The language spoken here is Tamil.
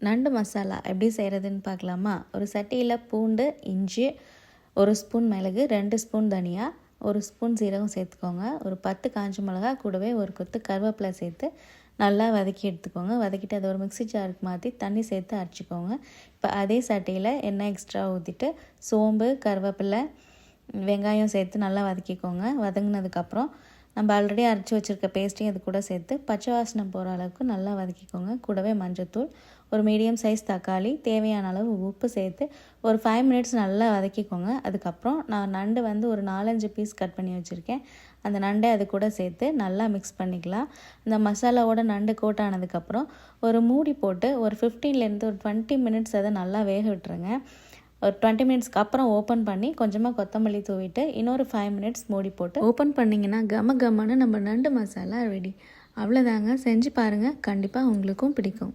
நண்டு மசாலா எப்படி செய்கிறதுன்னு பார்க்கலாமா? ஒரு சட்டியில் பூண்டு, இஞ்சி, 1 ஸ்பூன் மிளகு, 2 ஸ்பூன் தனியா, 1 ஸ்பூன் சீரகம் சேர்த்துக்கோங்க. ஒரு 10 காஞ்ச மிளகா, கூடவே ஒரு கொத்து கருவேப்பிலை சேர்த்து நல்லா வதக்கி எடுத்துக்கோங்க. வதக்கிட்டு அதை ஒரு மிக்ஸி ஜாருக்கு மாற்றி தண்ணி சேர்த்து அரைச்சிக்கோங்க. இப்போ அதே சட்டியில் எண்ணெய் எக்ஸ்ட்ரா ஊற்றிட்டு சோம்பு, கருவேப்பிலை, வெங்காயம் சேர்த்து நல்லா வதக்கிக்கோங்க. வதங்கினதுக்கப்புறம் நம்ம ஆல்ரெடி அரைச்சி வச்சுருக்க பேஸ்ட்டையும் அது கூட சேர்த்து பச்சை வாசனை போகிற அளவுக்கு நல்லா வதக்கிக்கோங்க. கூடவே மஞ்சத்தூள், ஒரு மீடியம் சைஸ் தக்காளி, தேவையான அளவு உப்பு சேர்த்து ஒரு 5 மினிட்ஸ் நல்லா வதக்கிக்கோங்க. அதுக்கப்புறம் நான் நண்டு ஒரு 4-5 பீஸ் கட் பண்ணி வச்சுருக்கேன். அந்த நண்டை அது கூட சேர்த்து நல்லா மிக்ஸ் பண்ணிக்கலாம். அந்த மசாலாவோட நண்டு கோட் ஆனதுக்கப்புறம் ஒரு மூடி போட்டு ஒரு 15லேருந்து ஒரு 20 மினிட்ஸ் அதை நல்லா வேக விட்டுருங்க. ஒரு 20 மினிட்ஸ்க்கு அப்புறம் ஓப்பன் பண்ணி கொஞ்சமாக கொத்தமல்லி தூவிட்டு இன்னொரு 5 மினிட்ஸ் மூடி போட்டு ஓப்பன் பண்ணிங்கன்னா கமன்னு நம்ம நண்டு மசாலா ரெடி. அவ்வளோதாங்க, செஞ்சு பாருங்கள், கண்டிப்பாக உங்களுக்கும் பிடிக்கும்.